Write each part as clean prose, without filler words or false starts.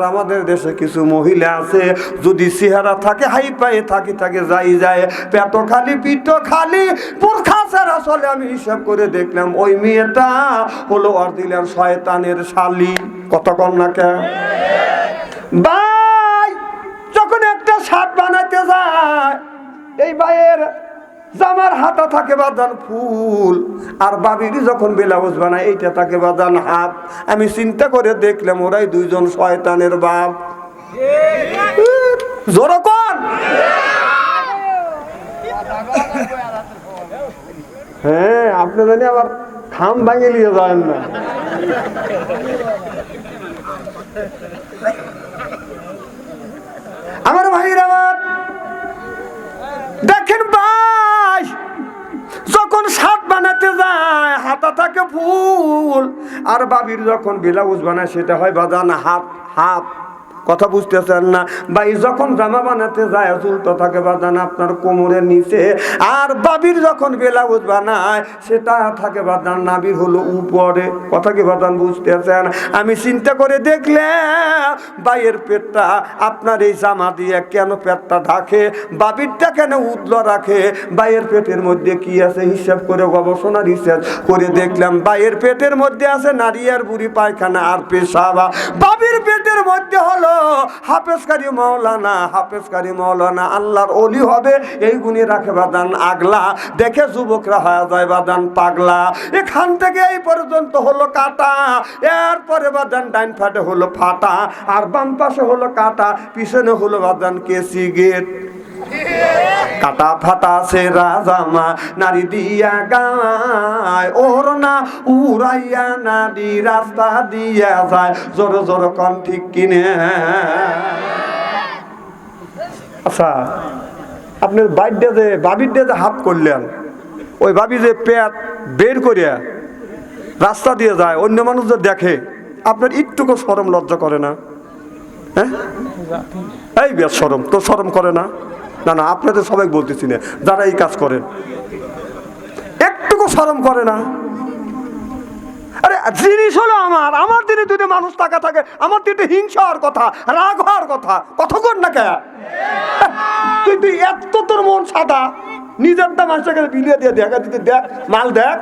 আমাদের দেশে কিছু মহিলা আছে, যদি চেহারা থাকে হাই পায়ে থাকে যাই যায়, পেট খালি পিঠ খালি, বোরখা ছাড়া চলে। আমি হিসাব করে দেখলাম ওই মেয়েটা হলো অরিজিনাল শয়তানের শালী। কত কম না কে ভাই? যখন একটা শার্ট বানাইতে যায়, এই ভাইয়ের জামার হাতা থাকে বাঁধান ফুল, আর বাবিরি যখন ব্লাউজ বানায় এইটা থাকে বাঁধান হাত। আমি চিন্তা করে দেখলাম ওরাই দুইজন শয়তানের বাপ। জোরে কোন? হ্যাঁ, আপনি জানি আবার খাম ভাঙে নিয়ে যান না। আমার ভাইরা দেখেন ভাই, যখন শার্ট বানাতে যায় হাতা থাকে ফুল, আর বাবির যখন ব্লাউজ বানায় সেটা হয় বাঁধান হাত হাত। কথা বুঝতেছেন না ভাই? যখন জামা বানাতে যায় চুলটা থাকে বাঁধান আপনার কোমরের নিচে, আর বাবির যখন ব্লাউজ বানায় সেটা থাকে বাঁধান নাবির হলো উপরে। কথা কি বাঁধান বুঝতেছেন? আমি চিন্তা করে দেখলাম ভাইয়ের পেটটা আপনার এই জামা দিয়ে কেন পেটটা ঢাকে, বাবিরটা কেন উদলা রাখে, ভাইয়ের পেটের মধ্যে কি আছে হিসাব করে গবেষণা রিসার্চ করে দেখলাম ভাইয়ের পেটের মধ্যে আছে নারী আর বুড়ি পায়খানা আর পেশাবা। বাবির পেটের মধ্যে হলো হাফেজকারী মৌলানা, হাফেজকারী মৌলানা আল্লাহর ওলি হবে, এই গুণে রাখে বাদান আগলা। দেখে যুবকরা হয়ে যায় বাদান পাগলা। এখান থেকে এই পর্যন্ত হলো কাটা, এরপরে বাদান ডাইন ফাটে হলো ফাটা, আর বাম পাশে হলো কাটা, পিছনে হলো বাদান কেসি গেট। কাটা ফাটা সে রাজামা নারী দিয়া গায়, ওর না উড়াইয়া নারী রাস্তা দিয়া যায়। জোর জোর কন ঠিক কিনে? আচ্ছা, আপনি বাইডে যে বাবির ডে যে হাত করলেন, ওই বাবি যে পেট বের করিয়া রাস্তা দিয়ে যায়, অন্য মানুষ যে দেখে, আপনার একটুকু শরম লজ্জা করে না? হ্যাঁ, এই বেশ শরম তো শরম করে না? না না, আপনাদের সবাই বলতেছি না, যারা এই কাজ করেন একটুকু শরম করে না? আরে জিনিস হলো আমার দিনে যদি মানুষ টাকা থাকে, আমার দিনে হিংসা হওয়ার কথা, রাগ হওয়ার কথা। কতক্ষণ না কে তুই এত তোর মন সাদা, নিজেরটা মানুষটাকে বিলিয়ে দিয়ে দেখা দিতে দেখ, মাল দেখ।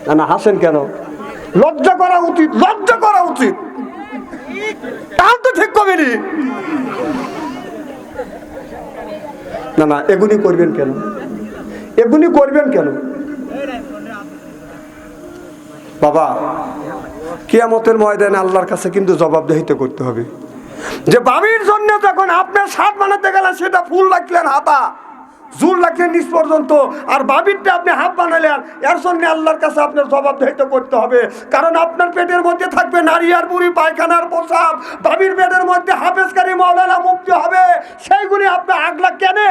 না না, হাসেন কেন? লজ্জা করা উচিত, লজ্জা করা উচিত। তাহলে তো ঠিক কবেনি। না না, এগুলি করবেন কেন? এগুলি করবেন কেন বাবা? কিয়ামতের ময়দানে আল্লাহর কাছে কিন্তু জবাবদিহিতা করতে হবে যে বাবির জন্য যখন আপনার শার্ট বানাতে গেলেন সেটা ফুল রাখলেন হাতা, জুল রাখলেন নিচ পর্যন্ত, আর বাবিরটা আপনি হাত বানালেন, এর জন্য আল্লাহর কাছে আপনার জবাবদিহিতা করতে হবে। কারণ আপনার পেটের মধ্যে থাকবে নারী আর বুড়ি পায়খানার প্রসাব, বাবির পেটের মধ্যে হাফেজকারী মৌলানা মুক্তি হবে। সেইগুলি আপনি আগলা কেনে,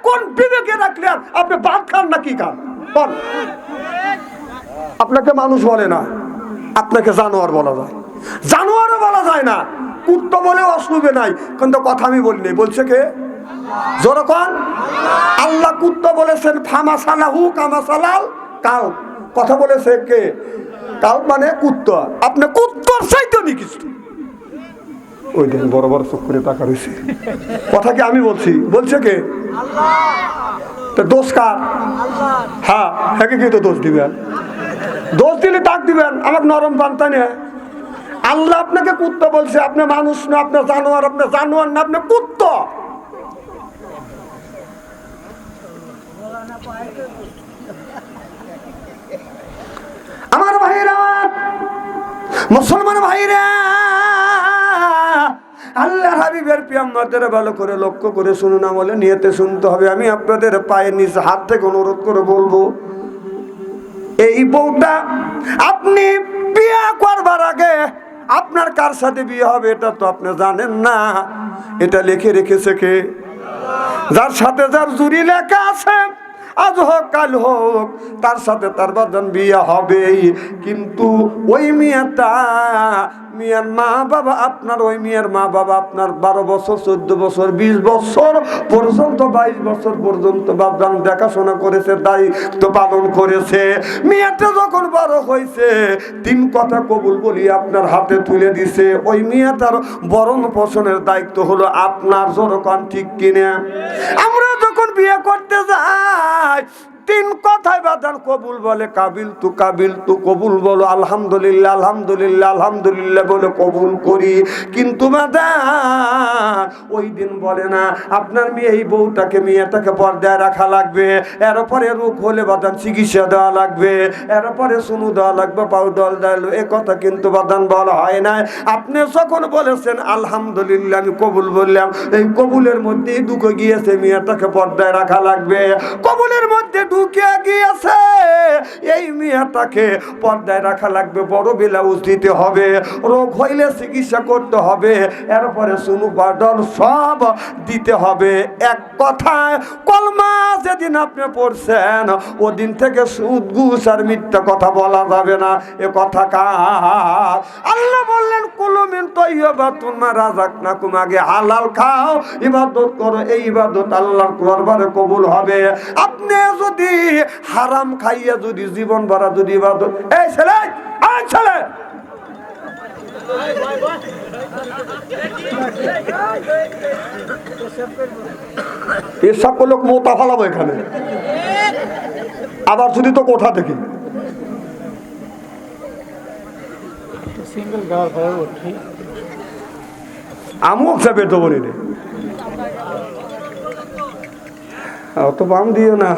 কোন বিবেকে রাখলেন? আপনি ভাত খান না কি খান? আপনাকে মানুষ বলে না, আপনাকে জানোয়ার বলা যায়। জানোয়ারও বলা যায় না, কুত্তা বলেও অসুবিধে নাই, কিন্তু কথা আমি বলিনি, বলছে কে? জোরকন আল্লাহ। কুত্তা বলেছেন ফামা সালাহু কামা সালাল কাল। কথা বলেছে কে? কাল মানে কুত্তা। আপনি কুত্তার চাইতে নি কিছু। ওই দিন বড় বড় চোখ করে টাকা রয়েছে। কথা কি আমি বলছি? বলছে কে? তো দোষ কার? হ্যাঁ, হ্যাঁ, কি তো দোষ দিবেন? দোষ দিলে ডাক দিবেন, আমাকে নরম বান্তা নিয়ে। আল্লাহ আপনাকে কুত্তা বলছে, আপনি মানুষ না, আপনার জানোয়ার। আপনার জানোয়ার না, আপনি কুত্তা। আমার ভাইরা, মুসলমান ভাইরা, আল্লাহর হাবিবের পিয়াম্মাদের ভালো করে লক্ষ্য করে শুনুন, আমলে নিয়তে শুনতে হবে। আমি আপনাদের পায়ের নিচে হাত থেকে অনুরোধ করে বলবো, এই বউটা আপনি বিয়ে করবার আগে আপনার কার সাথে বিয়ে হবে এটা তো আপনি জানেন না। এটা লিখে রেখেছে কে? যার সাথে যার জুরি লেখা আছে আজ হোক কাল হোক তার সাথে তার বাদান বিয়ে হবেই। কিন্তু ওই মিয়ার মা বাবা, আপনার ওই মেয়ের মা বাবা আপনার 12 বছর 14 বছর 20 বছর পর্যন্ত 22 বছর পর্যন্ত বাপদান দেখাশোনা করেছে, দায়িত্ব পালন করেছে। মেয়েটা যখন বড় হয়েছে 3 কথা কবুল বলি আপনার হাতে তুলে দিছে, ওই মেয়েটার বরণ পোষণের দায়িত্ব হলো আপনার। জোরকান ঠিক কিনা? আমরা যখন বিয়ে করতে যাই 3 কথায় বাদান কবুল বলে, কাবিল তু কবুল বলো, আলহামদুলিল্লাহ আলহামদুলিল্লাহ আলহামদুলিল্লাহ বলে কবুল করি। কিন্তু বাদান ওই দিন বলে না আপনার মেয়ে এই বউটাকে মেয়েটাকে পর্দায় রাখা লাগবে, এরপরে রোগ হলে বাদান চিকিৎসা দেওয়া লাগবে, এরপরে সুনু দেওয়া লাগবে, পাউডার দেওয়া, এ কথা কিন্তু বাদান বলা হয় না। আপনি যখন বলেছেন আলহামদুলিল্লাহ আমি কবুল বললাম, এই কবুলের মধ্যে ঢুকে গিয়েছে মেয়েটাকে পর্দায় রাখা লাগবে। কবুলের মধ্যে ঢুকে গিয়েছে এই মেয়েটাকে পর্দায় রাখা লাগবে, বড় ব্লাউজ দিতে হবে, রোগ হইলে চিকিৎসা করতে হবে, এরপরে সুনু পাউডার সব দিতে হবে। এক কথায় কলমা যেদিন আপনি পড়ছেন ওদিন থেকে সুদ ঘুষ আর মিথ্যা কথা বলা যাবে না। এ কথা কার? আল্লাহ বললেন কুলু মিন তাইয়্যিবাতুন মা রাযাকনাকুম, আগে হালাল খাও, ইবাদত করো, এই ইবাদত আল্লাহর দরবারে কবুল হবে। আপনি যদি হারাম খাইয়া যদি জীবন ভরা যদি ইবাদত, এই ছেলে এসব লোক মোতা ফালাবো এখানে, আবার যদি তো কোঠা দেখি আমুক যাবে তো বলি অত বাম দিও না,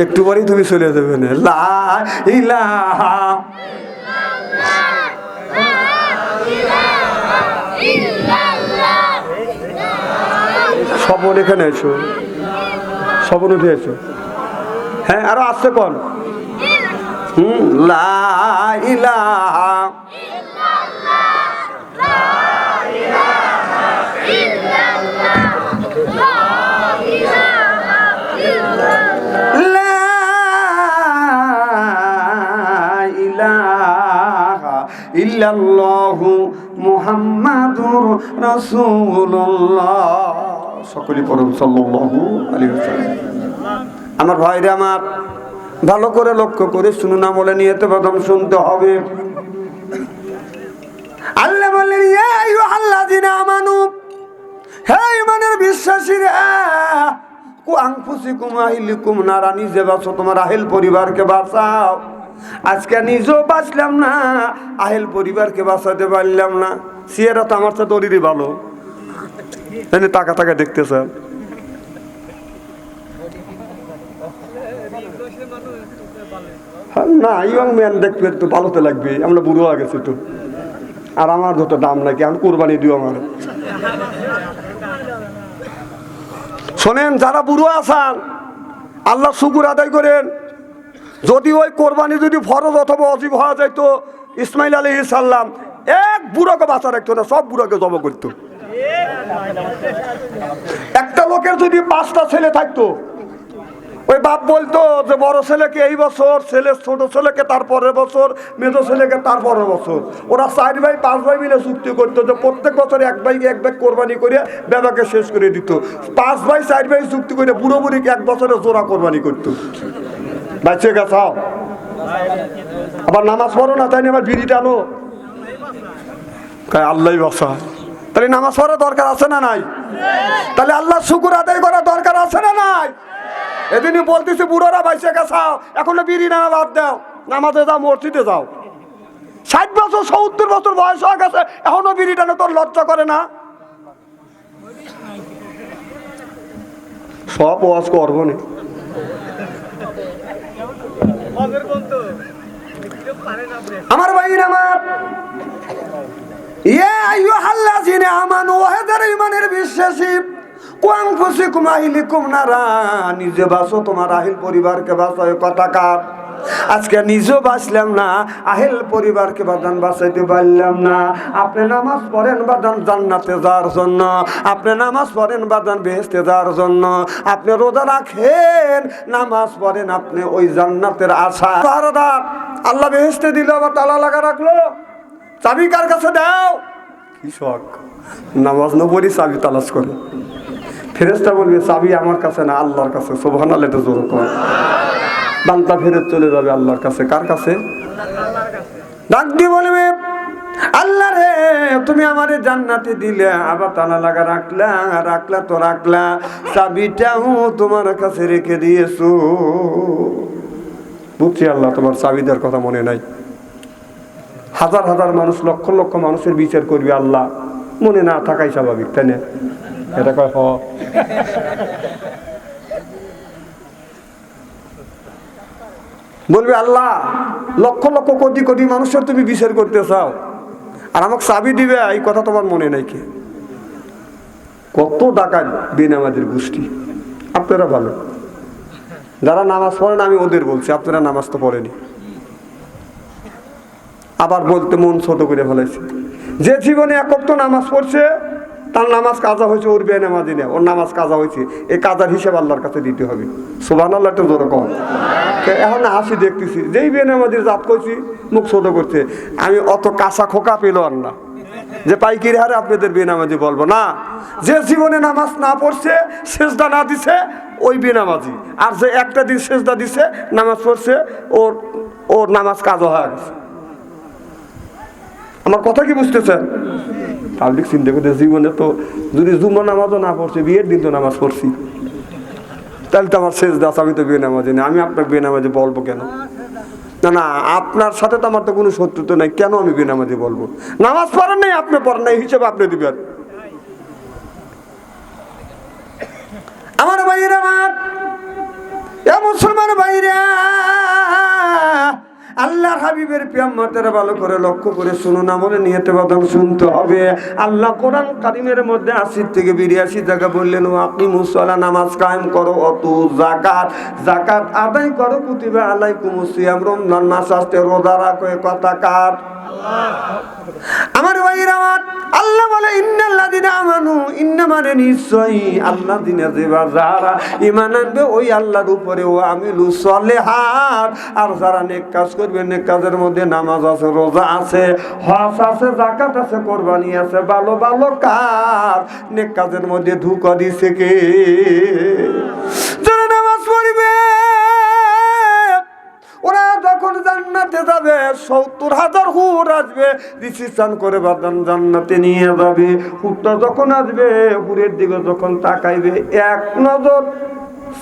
একটু পরেই তুমি চলে যাবে না। লা ইলাহা সবন এখানে এসো, সবন উঠে এসো। হ্যাঁ আরো আসছে কোন? লা ইলাহা ইল্লাল্লাহু মুহাম্মাদুর রাসূলুল্লাহ। সকলে পড়ুন সাল্লাল্লাহু আলাইহি ওয়াসাল্লাম। আমার ভাইরা আমার, ভালো করে লক্ষ্য করে শুনুন, আমলে নিয়তে প্রথম শুনতে হবে। আল্লাহ বললেন ইয়া আইয়ুহাল্লাযিনা আমানু, হে ঈমানের বিশ্বাসীরা, কু আনফুসিকুম আহলিকুম নারা, নিজে বাঁচো, তোমার আহেল পরিবারকে বাঁচাও। আজকে নিজেও বাঁচলাম না, আহেল পরিবারকে বাঁচাতে পারলাম না। সিয়েরা তো আমার সাথে ওরই ভালো, এনে টাকা টাকা দেখতেছেন। না ইয়ং ম্যান দেখবে তো ভালোতে লাগবে, আমরা বুড়ো হয়ে গেছি তো, আর আমার যত দাম নাকি আমি কোরবানি দিও আমার। শোনেন, যারা বুড়ো আছেন আল্লাহ শুকুর আদায় করেন। যদি ওই কোরবানি যদি ফরজ অথবা অজীব হওয়া যায় তো ইসমাইল আলাইহিস সালাম এক বুড়োকে বাঁচা রাখতো না, সব বুড়োকে জব করতো। একটা লোকের যদি 5টা ছেলে থাকতো, ওই বাপ বলতো যে বড় ছেলেকে এই বছর, ছেলে ছোট ছেলেকে তার পরের বছর, মেজো ছেলেকে তার পরের বছর। ওরা 4 ভাই 5 ভাই মিলে চুক্তি করতো যে প্রত্যেক বছর এক ভাইকে এক ভাই কোরবানি করে বেবাকে শেষ করে দিত। 5 ভাই 4 ভাই চুক্তি করে বুড়ো বুড়িকে 1 বছরে জোড়া কোরবানি করতো। বাঁচে গেছাও, আবার নামাজ পড়ো না, তাই না আবার বিড়ি টানো, আল্লাহ বাসা। তাহলে নামাজ পড়ার দরকার আছে না নাই? তাহলে আল্লাহ শুকুর আদায় করার দরকার আছে না নাই? এদিনই বলতেছি বুড়োরা বাইসে গেছাও, এখনো বিড়ি নামা বাদ দাও, নামাজে যাও, মসজিদে যাও। 60 বছর 70 বছর বয়স হয়ে গেছে, এখনো বিড়ি টানে, তোর লজ্জা করে না? সব ওয়াজ করবো না। আমার ভাইরা আমার, ইয়া আইয়ুহাল্লাযিনা আমানু, ওহে যারা ঈমানের বিশ্বাসী, কু আনফুসিকুম আহলিকুম নারা, নিজে বাঁচো, তোমার আহলি পরিবারকে বাঁচাও। কথা কার? আজকে নিজেও বাঁচলাম না, আহেল পরিবারকে বাদান বাঁচাইতে পারলাম না। আপনি নামাজ পড়েন বাদান জান্নাতে যাওয়ার জন্য, আপনি নামাজ পড়েন বাদান বেহেশতে যাওয়ার জন্য, আপনি রোজা রাখেন, নামাজ পড়েন আপনি ওই জান্নাতের আশা। আল্লাহ বেহেশতে দিল, আবার তালা লাগা রাখলো, চাবি কার কাছে দাও? কি শখ, নামাজ না পড়ি চাবি তালাশ করে। ফেরেশতা বলবে চাবি আমার কাছে না, আল্লাহর কাছে। সুবহানাল্লাহ, এটা জোর কর। বান্দা ফেরত চলে যাবে আল্লাহর কাছে। কার কাছে? ডাক দিয়ে বলবে, আল্লাহ রে, তুমি আমারে জান্নাতে দিলে, আবার তালা লাগা রাখলা, রাখলা তো রাখলা, চাবিটাও তোমার কাছে রেখে দিয়েছো। বুঝছি আল্লাহ তোমার চাবিদার কথা মনে নাই। হাজার হাজার মানুষ, লক্ষ লক্ষ মানুষের বিচার করবে, আল্লাহ মনে না থাকাই স্বাভাবিক, তাই না? এটা কয় বলবে, আল্লাহ লক্ষ লক্ষ কোটি কোটি মানুষের তুমি বিচার করতে চাও, আর আমাকে চাবি দিবে, এই কথা তোমার মনে নাই কি? কত ডাকাত বেনামাজির গোষ্ঠী। আপনারা ভালো, যারা নামাজ পড়েন আমি ওদের বলছি, আপনারা নামাজ তো পড়েনি। আবার বলতে মন ছোট করে ফেলেছে, যে জীবনে এক ওয়াক্ত নামাজ পড়ছে তার নামাজ কাজা হয়েছে, ওর বেনামাজি না, ওর নামাজ কাজা হয়েছে, এই কাজার হিসাব আল্লাহর কাছে দিতে হবে। সুবহানাল্লাহ, একটু জোরে কম। এখন হাসি দেখতেছি, যেই বেনামাজির জাত করছি মুখ ছোট করছে। আমি অত কাঁচা খোকা পেল আর না যে পাইকিরি হারে আপনাদের বেনামাজি বলবো না। যে জীবনে নামাজ না পড়ছে, সেজদা না দিছে, ওই বেনামাজি। আর যে একটা দিন সেজদা দিছে, নামাজ পড়ছে, ওর নামাজ কাজা হয়ে গেছে। আমার কথা কি বুঝতেছেন? পাবলিক চিন্তা করতে, জীবনে তো যদি জুমা নামাজও না পড়ছে, বিয়ের দিন তো নামাজ পড়ছি, তাহলে তো আমার শেষ দাস, আমি তো বেনামাজি না, আমি আপনাকে বেনামাজি বলবো কেন? না না, আপনার সাথে তো আমার তো কোনো শত্রুতা নাই, কেন আমি বেনামাজি বলবো? নামাজ পড়েন নাই, আপনি পড়েন নাই, হিসেবে আপনি দিবেন। আমার ভাইরা, আমার মুসলমান ভাইরা, আল্লাহর হাবিবের পিয়াম্মাতের ভালো করে লক্ষ্য করে শুনুন, আমলে নিয়তে বাদাম শুনতে হবে। আল্লাহ কোরআন কারিমের মধ্যে 80 থেকে 82 জায়গা বললেন, ওয়াকিমুস সালাহ, নামাজ কায়েম করো, অতু যাকাত, যাকাত আদায় করো, কুতিবা আলাইকুমুস সিয়াম, রমজান মাস আসতে রোজা রাখো। কথা কার? আমার ভাইরা, আল্লাহ বলে, ইন্নাল্লাযিনা আমানু, ইন্না মানে নিশ্চয়ই, আল্লাযিনা যারা ঈমান আনবে ওই আল্লাহর উপরে, ও আমিলুস সলিহাত, আর যারা নেক কাজ করবে, নেক কাজের মধ্যে নামাজ আছে, রোজা আছে, হজ আছে, যাকাত আছে, কুরবানি আছে, ভালো ভালো কাজ, নেক কাজের মধ্যে ধোঁকা দিছে কে? যারা নামাজ পড়বে ওরা যখন জান্নাতে যাবে, 70,000 হুর আসবে, রিসিপশন করে বাদান জান্নাতে নিয়ে যাবে। হুরটা যখন আসবে, হুরের দিকে যখন তাকাইবে, এক নজর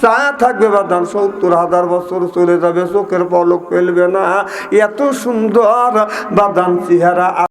চা থাকবে বাদান, 70,000 বছর চলে যাবে, চোখের পলক ফেলবে না, এত সুন্দর বাদান চেহারা।